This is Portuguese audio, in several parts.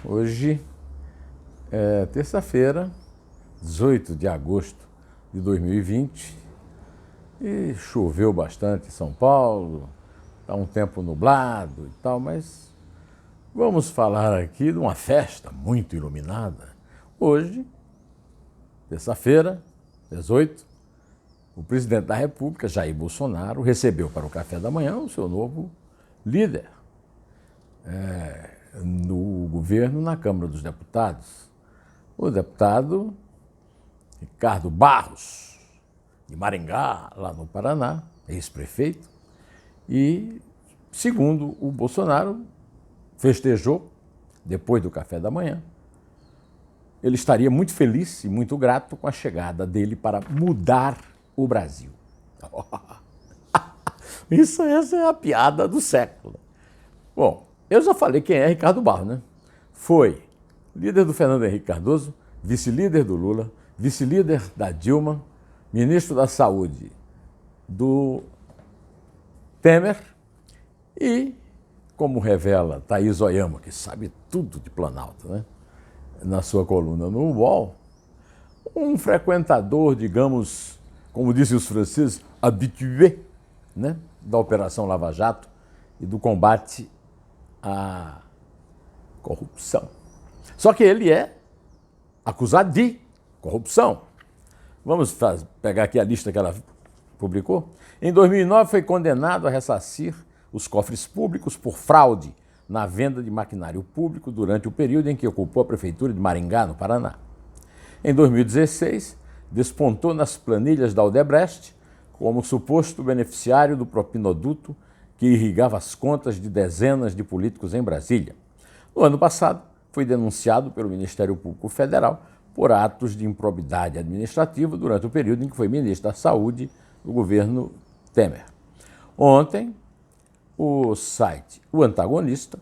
Hoje é terça-feira, 18 de agosto de 2020, e choveu bastante em São Paulo, está um tempo nublado e tal, mas vamos falar aqui de uma festa muito iluminada. Hoje, terça-feira, 18, o presidente da República, Jair Bolsonaro, recebeu para o café da manhã o seu novo líder no governo, na Câmara dos Deputados, o deputado Ricardo Barros, de Maringá, lá no Paraná, ex-prefeito, e, segundo o Bolsonaro, festejou, depois do café da manhã, ele estaria muito feliz e muito grato com a chegada dele para mudar o Brasil. Essa é a piada do século. Bom, eu já falei quem é Ricardo Barros, né? Foi líder do Fernando Henrique Cardoso, vice-líder do Lula, vice-líder da Dilma, ministro da Saúde do Temer e, como revela Thaís Oyama, que sabe tudo de Planalto, né? Na sua coluna no UOL, um frequentador, digamos, como dizem os franceses, habitué, né? Da Operação Lava Jato e do combate à corrupção. Só que ele é acusado de corrupção. Vamos pegar aqui a lista que ela publicou. Em 2009 foi condenado a ressarcir os cofres públicos por fraude na venda de maquinário público durante o período em que ocupou a prefeitura de Maringá, no Paraná. Em 2016, despontou nas planilhas da Odebrecht como suposto beneficiário do propinoduto que irrigava as contas de dezenas de políticos em Brasília. No ano passado, foi denunciado pelo Ministério Público Federal por atos de improbidade administrativa durante o período em que foi ministro da Saúde do governo Temer. Ontem, o site O Antagonista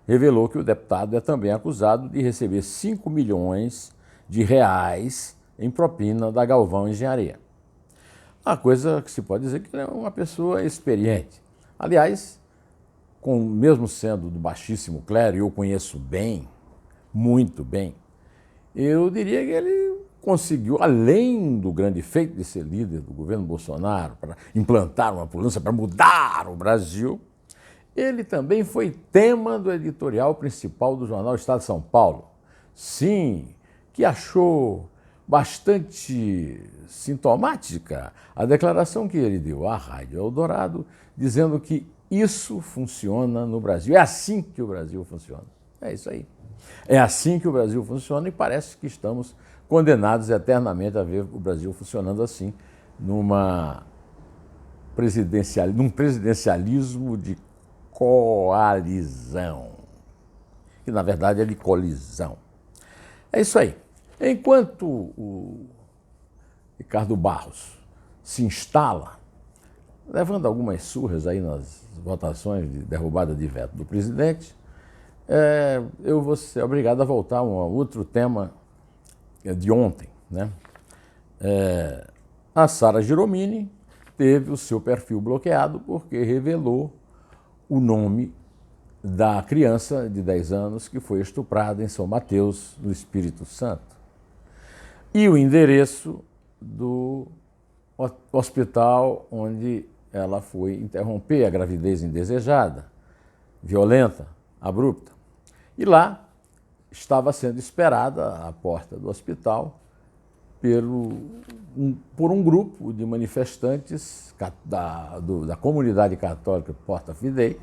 revelou que o deputado é também acusado de receber 5 milhões de reais em propina da Galvão Engenharia. Uma coisa que se pode dizer que ele é uma pessoa experiente. Aliás, mesmo sendo do baixíssimo clero, e eu conheço bem, muito bem, eu diria que ele conseguiu, além do grande feito de ser líder do governo Bolsonaro, para implantar uma polícia, para mudar o Brasil, ele também foi tema do editorial principal do jornal Estado de São Paulo. Sim, que achou bastante sintomática a declaração que ele deu à Rádio Eldorado, dizendo que isso funciona no Brasil. É assim que o Brasil funciona. É isso aí. É assim que o Brasil funciona e parece que estamos condenados eternamente a ver o Brasil funcionando assim, num presidencialismo de coalizão, que na verdade é de colisão. É isso aí. Enquanto o Ricardo Barros se instala, levando algumas surras aí nas votações de derrubada de veto do presidente, eu vou ser obrigado a voltar a um outro tema de ontem, né? A Sara Giromini teve o seu perfil bloqueado porque revelou o nome da criança de 10 anos que foi estuprada em São Mateus, no Espírito Santo, e o endereço do hospital onde ela foi interromper a gravidez indesejada, violenta, abrupta. E lá estava sendo esperada à porta do hospital por um grupo de manifestantes da comunidade católica Porta Fidei,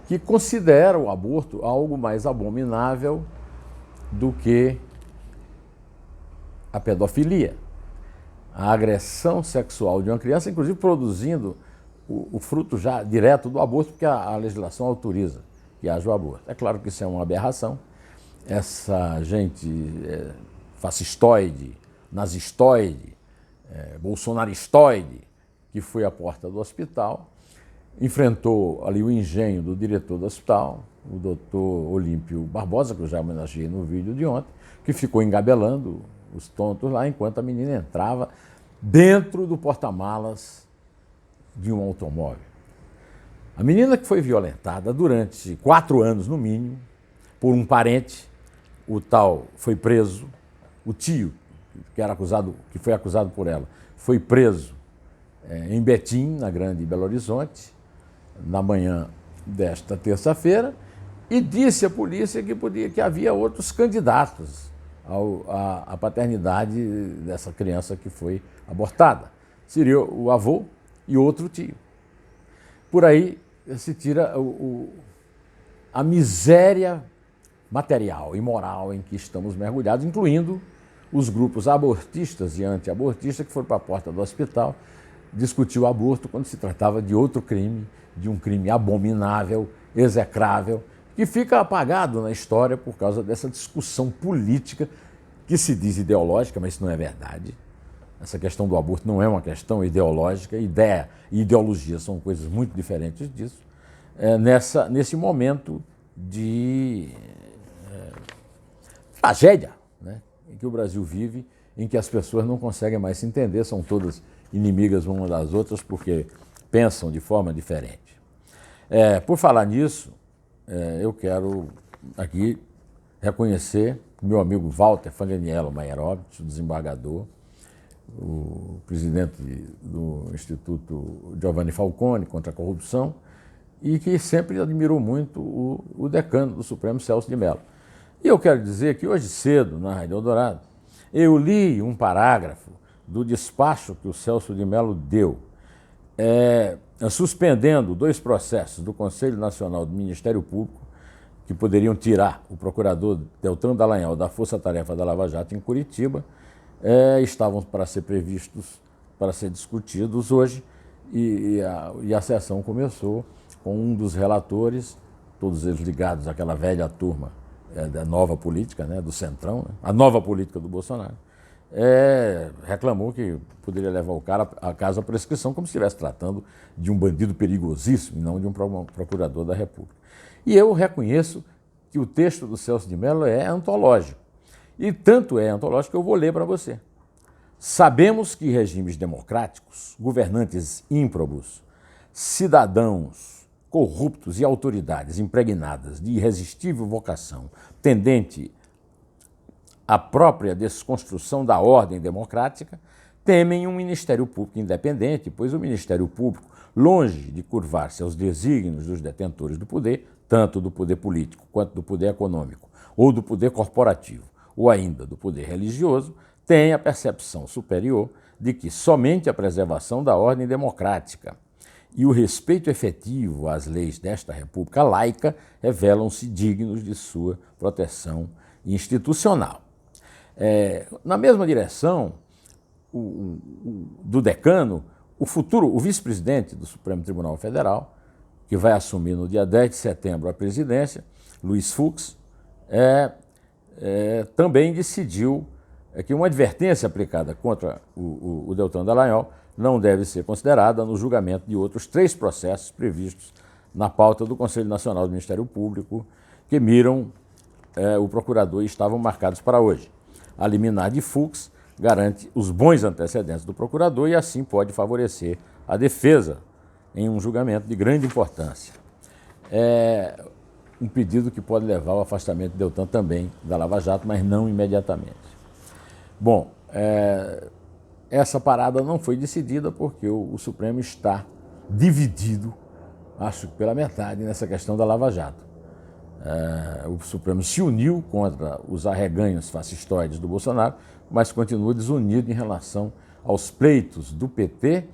que considera o aborto algo mais abominável do que a pedofilia, a agressão sexual de uma criança, inclusive produzindo o fruto já direto do aborto, porque a legislação autoriza que haja o aborto. É claro que isso é uma aberração. Essa gente fascistoide, nazistoide, bolsonaristoide, que foi à porta do hospital, enfrentou ali o engenho do diretor do hospital, o doutor Olímpio Barbosa, que eu já homenageei no vídeo de ontem, que ficou engabelando os tontos lá enquanto a menina entrava dentro do porta-malas de um automóvel. A menina que foi violentada durante 4 anos, no mínimo, por um parente, o tal foi preso, o tio, que foi acusado por ela, foi preso em Betim, na Grande Belo Horizonte, na manhã desta terça-feira, e disse à polícia que havia outros candidatos à paternidade dessa criança que foi abortada. Seria o avô e outro tio. Por aí se tira a miséria material e moral em que estamos mergulhados, incluindo os grupos abortistas e anti-abortistas que foram para a porta do hospital discutir o aborto quando se tratava de outro crime, de um crime abominável, execrável, que fica apagado na história por causa dessa discussão política que se diz ideológica, mas isso não é verdade. Essa questão do aborto não é uma questão ideológica, ideia e ideologia são coisas muito diferentes disso. Nesse momento de tragédia, né, em que o Brasil vive, em que as pessoas não conseguem mais se entender, são todas inimigas umas das outras porque pensam de forma diferente. Por falar nisso, eu quero aqui reconhecer meu amigo Walter Fanganiello Meyerovitch, o desembargador, o presidente do Instituto Giovanni Falcone contra a Corrupção, e que sempre admirou muito o decano do Supremo, Celso de Mello. E eu quero dizer que hoje cedo, na Rádio Eldorado, eu li um parágrafo do despacho que o Celso de Mello deu, suspendendo 2 processos do Conselho Nacional do Ministério Público, que poderiam tirar o procurador Deltan Dallagnol da Força-Tarefa da Lava Jato em Curitiba, estavam para ser previstos, para ser discutidos hoje, e a sessão começou com um dos relatores, todos eles ligados àquela velha turma da nova política, né, do Centrão, né, a nova política do Bolsonaro, reclamou que poderia levar o cara a casa à prescrição, como se estivesse tratando de um bandido perigosíssimo, e não de um procurador da República. E eu reconheço que o texto do Celso de Mello é antológico. E tanto é antológico que eu vou ler para você. Sabemos que regimes democráticos, governantes ímprobos, cidadãos corruptos e autoridades impregnadas de irresistível vocação tendente à própria desconstrução da ordem democrática, temem um Ministério Público independente, pois o Ministério Público, longe de curvar-se aos desígnios dos detentores do poder, tanto do poder político quanto do poder econômico, ou do poder corporativo, ou ainda do poder religioso, tem a percepção superior de que somente a preservação da ordem democrática e o respeito efetivo às leis desta República laica revelam-se dignos de sua proteção institucional. Na mesma direção do decano, o vice-presidente do Supremo Tribunal Federal, que vai assumir no dia 10 de setembro a presidência, Luiz Fux, também decidiu que uma advertência aplicada contra o Deltan Dallagnol não deve ser considerada no julgamento de outros 3 processos previstos na pauta do Conselho Nacional do Ministério Público, que miram o procurador e estavam marcados para hoje. A liminar de Fux garante os bons antecedentes do procurador e assim pode favorecer a defesa em um julgamento de grande importância. Um pedido que pode levar ao afastamento de Deltan também da Lava Jato, mas não imediatamente. Bom, essa parada não foi decidida porque o Supremo está dividido, acho que pela metade, nessa questão da Lava Jato. O Supremo se uniu contra os arreganhos fascistoides do Bolsonaro, mas continua desunido em relação aos pleitos do PT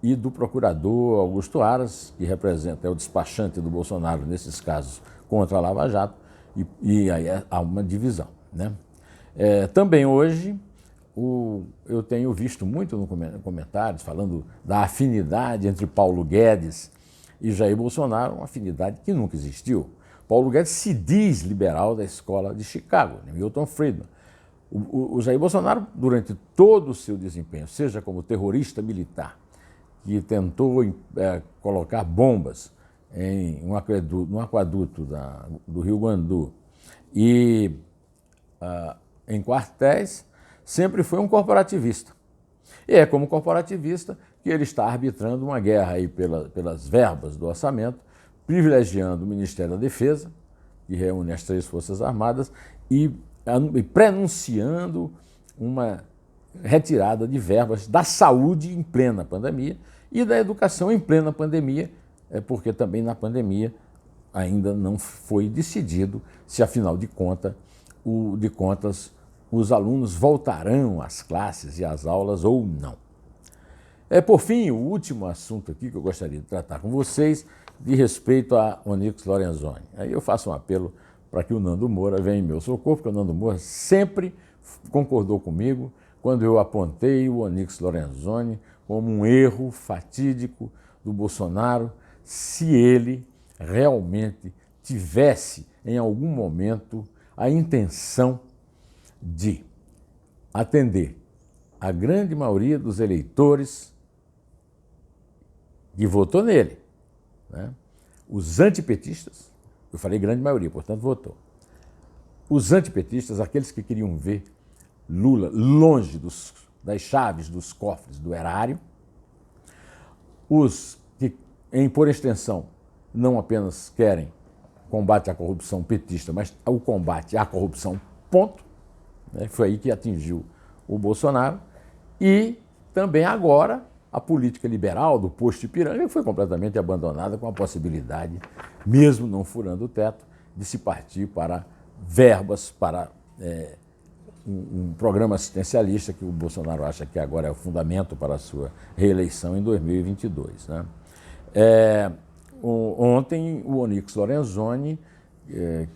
e do procurador Augusto Aras, que é o despachante do Bolsonaro nesses casos contra a Lava Jato, e aí há uma divisão, né? Também hoje eu tenho visto muito no comentários falando da afinidade entre Paulo Guedes e Jair Bolsonaro, uma afinidade que nunca existiu. Paulo Guedes se diz liberal da escola de Chicago, Milton Friedman. O Jair Bolsonaro, durante todo o seu desempenho, seja como terrorista militar, que tentou colocar bombas no aqueduto do Rio Guandu e em quartéis, sempre foi um corporativista. E é como corporativista que ele está arbitrando uma guerra aí pelas verbas do orçamento, privilegiando o Ministério da Defesa, que reúne as 3 Forças Armadas, e prenunciando uma retirada de verbas da saúde em plena pandemia e da educação em plena pandemia, porque também na pandemia ainda não foi decidido se, afinal de contas, os alunos voltarão às classes e às aulas ou não. Por fim, o último assunto aqui que eu gostaria de tratar com vocês de respeito a Onyx Lorenzoni. Aí eu faço um apelo para que o Nando Moura venha em meu socorro, porque o Nando Moura sempre concordou comigo quando eu apontei o Onyx Lorenzoni como um erro fatídico do Bolsonaro, se ele realmente tivesse, em algum momento, a intenção de atender a grande maioria dos eleitores que votou nele, né? Os antipetistas, eu falei grande maioria, portanto votou. Os antipetistas, aqueles que queriam ver Lula longe das chaves dos cofres do erário, os que, por extensão, não apenas querem combate à corrupção petista, mas o combate à corrupção, ponto, né? Foi aí que atingiu o Bolsonaro, e também agora a política liberal do posto Ipiranga foi completamente abandonada, com a possibilidade, mesmo não furando o teto, de se partir para verbas para um programa assistencialista que o Bolsonaro acha que agora é o fundamento para a sua reeleição em 2022. Né? Ontem, o Onyx Lorenzoni,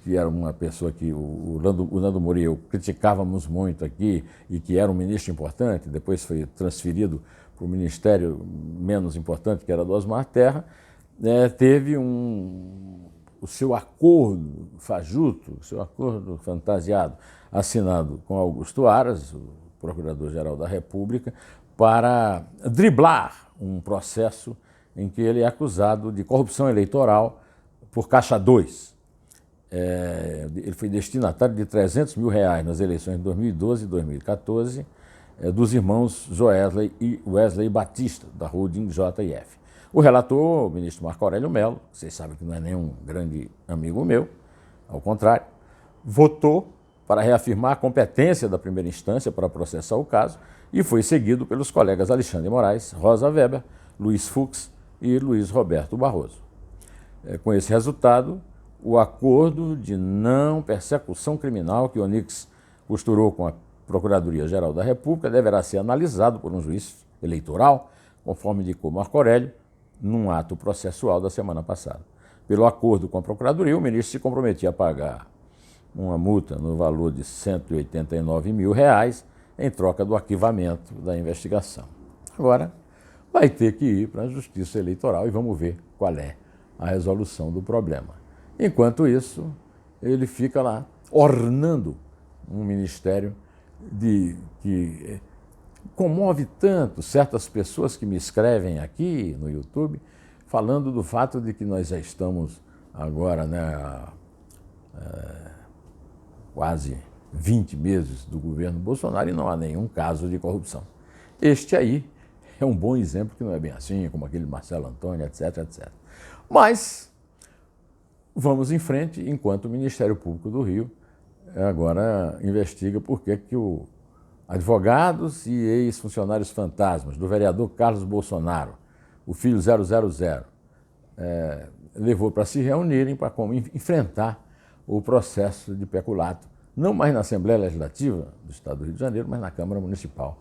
que era uma pessoa que o Nando Moura e eu criticávamos muito aqui e que era um ministro importante, depois foi transferido para o ministério menos importante, que era do Osmar Terra, teve o seu acordo fajuto, o seu acordo fantasiado, assinado com Augusto Aras, o Procurador-Geral da República, para driblar um processo em que ele é acusado de corrupção eleitoral por Caixa 2. Ele foi destinatário de R$300 mil nas eleições de 2012 e 2014, dos irmãos Joesley e Wesley Batista, da holding JF. O relator, o ministro Marco Aurélio Mello, vocês sabem que não é nenhum grande amigo meu, ao contrário, votou para reafirmar a competência da primeira instância para processar o caso e foi seguido pelos colegas Alexandre Moraes, Rosa Weber, Luiz Fux e Luiz Roberto Barroso. Com esse resultado, o acordo de não persecução criminal que o Onyx costurou com a Procuradoria-Geral da República deverá ser analisado por um juiz eleitoral, conforme indicou Marco Aurélio, num ato processual da semana passada. Pelo acordo com a Procuradoria, o ministro se comprometia a pagar uma multa no valor de R$189 mil em troca do arquivamento da investigação. Agora, vai ter que ir para a Justiça Eleitoral e vamos ver qual é a resolução do problema. Enquanto isso, ele fica lá ornando um ministério que comove tanto certas pessoas que me escrevem aqui no YouTube, falando do fato de que nós já estamos agora, quase 20 meses do governo Bolsonaro e não há nenhum caso de corrupção. Este aí é um bom exemplo que não é bem assim, como aquele Marcelo Antônio, etc, etc. Mas vamos em frente, enquanto o Ministério Público do Rio agora investiga por que advogados e ex-funcionários fantasmas do vereador Carlos Bolsonaro, o filho 000, levou para se reunirem para enfrentar o processo de peculato, não mais na Assembleia Legislativa do Estado do Rio de Janeiro, mas na Câmara Municipal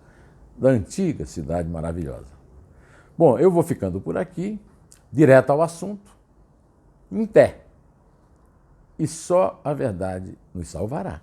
da antiga cidade maravilhosa. Bom, eu vou ficando por aqui, direto ao assunto, em pé. E só a verdade nos salvará.